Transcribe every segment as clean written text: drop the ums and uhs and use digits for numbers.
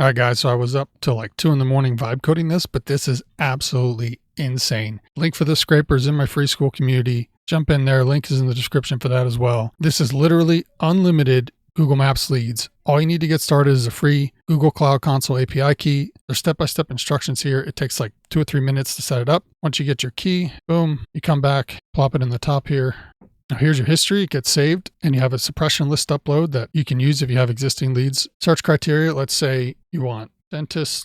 All right, guys, so I was up till like 2 in the morning vibe coding this, but this is absolutely insane. Link for this scraper is in my free school community. Jump in there. Link is in the description for that as well. This is literally unlimited Google Maps leads. All you need to get started is a free Google Cloud Console API key. There's step-by-step instructions here. It takes like 2 or 3 minutes to set it up. Once you get your key, boom, you come back, plop it in the top here. Now here's your history. It gets saved, and you have a suppression list upload that you can use if you have existing leads. Search criteria, let's say you want dentist.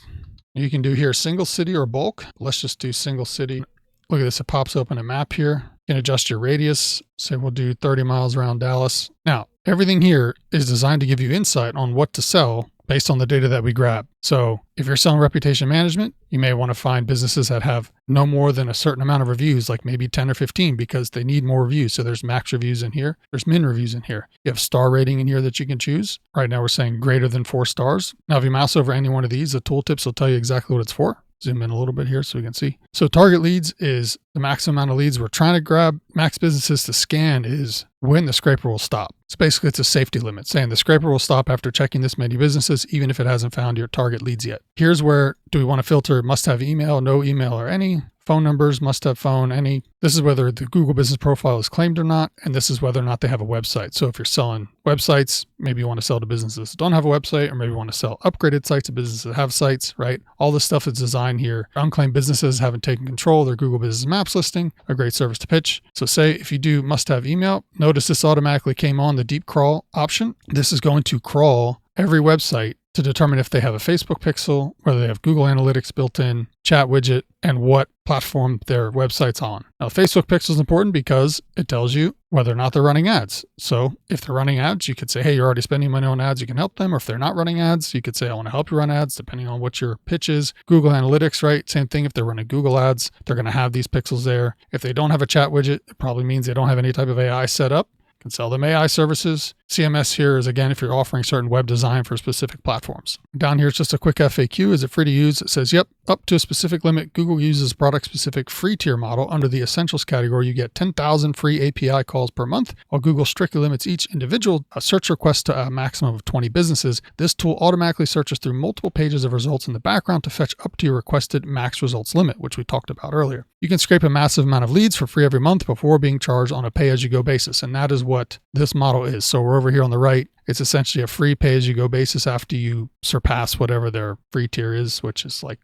You can do here single city or bulk. Let's just do single city. Look at this. It pops open a map here. You can adjust your radius. Say we'll do 30 miles around Dallas. Now, everything here is designed to give you insight on what to sell based on the data that we grab. So if you're selling reputation management, you may want to find businesses that have no more than a certain amount of reviews, like maybe 10 or 15, because they need more reviews. So there's max reviews in here. There's min reviews in here. You have star rating in here that you can choose. Right now we're saying greater than 4 stars. Now, if you mouse over any one of these, the tooltips will tell you exactly what it's for. Zoom in a little bit here so we can see. So target leads is the maximum amount of leads we're trying to grab. Max businesses to scan is when the scraper will stop. So basically it's a safety limit saying the scraper will stop after checking this many businesses, even if it hasn't found your target leads yet. Here's where do we want to filter must have email, no email, or any. Phone numbers, must have phone, any. This is whether the Google business profile is claimed or not, and this is whether or not they have a website. So if you're selling websites, maybe you want to sell to businesses that don't have a website, or maybe you want to sell upgraded sites to businesses that have sites, right? All this stuff is designed here. Unclaimed businesses haven't taken control of their Google Business Maps listing, a great service to pitch. So say if you do must have email, notice this automatically came on the deep crawl option. This is going to crawl every website to determine if they have a Facebook pixel, whether they have Google Analytics built in, chat widget, and what platform their website's on. Now, Facebook pixel is important because it tells you whether or not they're running ads. So if they're running ads, you could say, hey, you're already spending money on ads, you can help them. Or if they're not running ads, you could say, I want to help you run ads, depending on what your pitch is. Google Analytics, right? Same thing. If they're running Google ads, they're going to have these pixels there. If they don't have a chat widget, it probably means they don't have any type of AI set up. Can sell them AI services. CMS here is, again, if you're offering certain web design for specific platforms. Down here is just a quick FAQ. Is it free to use? It says, yep, up to a specific limit. Google uses product-specific free tier model. Under the essentials category, you get 10,000 free API calls per month, while Google strictly limits each individual search request to a maximum of 20 businesses. This tool automatically searches through multiple pages of results in the background to fetch up to your requested max results limit, which we talked about earlier. You can scrape a massive amount of leads for free every month before being charged on a pay-as-you-go basis, and that is what this model is. So we're over here on the right. It's essentially a free pay-as-you-go basis after you surpass whatever their free tier is, which is like,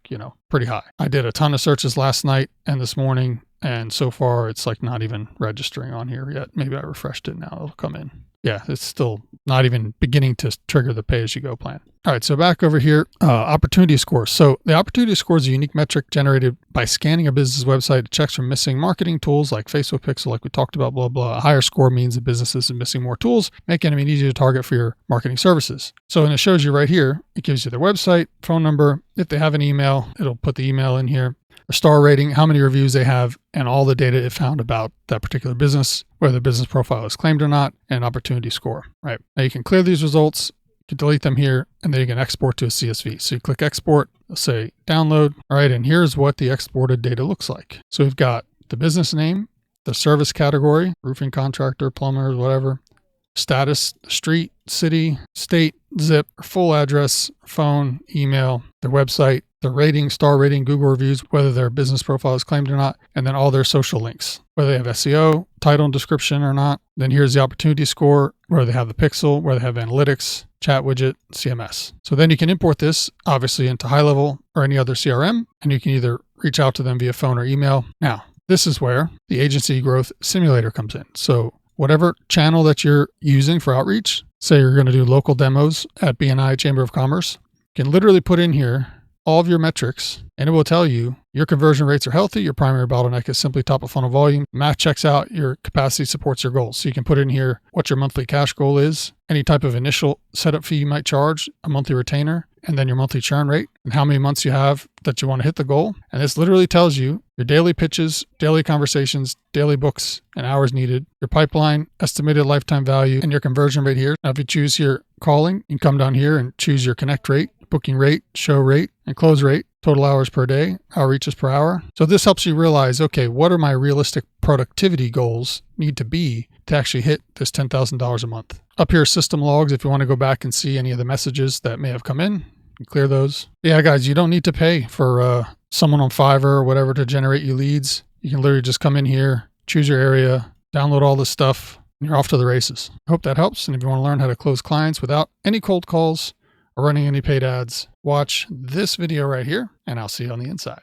pretty high. I did a ton of searches last night and this morning, and so far it's like not even registering on here yet. Maybe I refreshed it now. It'll come in. Yeah, it's still not even beginning to trigger the pay-as-you-go plan. All right, so back over here, opportunity score. So the opportunity score is a unique metric generated by scanning a business website. It checks for missing marketing tools like Facebook Pixel, like we talked about, blah, blah. A higher score means the business is missing more tools, making them easier to target for your marketing services. So when it shows you right here, it gives you their website, phone number. If they have an email, it'll put the email in here. A star rating, how many reviews they have, and all the data it found about that particular business, whether the business profile is claimed or not, and opportunity score, right? Now you can clear these results, you can delete them here, and then you can export to a CSV. So you click export, it'll say download, all right, and here's what the exported data looks like. So we've got the business name, the service category, roofing contractor, plumbers, whatever, status, street, city, state, zip, full address, phone, email, their website, the rating, star rating, Google reviews, whether their business profile is claimed or not, and then all their social links, whether they have SEO, title and description or not. Then here's the opportunity score, where they have the pixel, where they have analytics, chat widget, CMS. So then you can import this obviously into HighLevel or any other CRM, and you can either reach out to them via phone or email. Now, this is where the agency growth simulator comes in. So whatever channel that you're using for outreach, say you're going to do local demos at BNI Chamber of Commerce, you can literally put in here all of your metrics, and it will tell you your conversion rates are healthy, your primary bottleneck is simply top of funnel volume, math checks out, your capacity supports your goals. So you can put in here what your monthly cash goal is, any type of initial setup fee you might charge, a monthly retainer, and then your monthly churn rate, and how many months you have that you want to hit the goal. And this literally tells you your daily pitches, daily conversations, daily books, and hours needed, your pipeline, estimated lifetime value, and your conversion rate here. Now, if you choose here calling, you can come down here and choose your connect rate, booking rate, show rate, and close rate, total hours per day, outreaches per hour. So this helps you realize, okay, what are my realistic productivity goals need to be to actually hit this $10,000 a month? Up here, system logs, if you want to go back and see any of the messages that may have come in, and clear those. Yeah, guys, you don't need to pay for someone on Fiverr or whatever to generate you leads. You can literally just come in here, choose your area, download all this stuff, and you're off to the races. I hope that helps. And if you want to learn how to close clients without any cold calls or running any paid ads, watch this video right here, and I'll see you on the inside.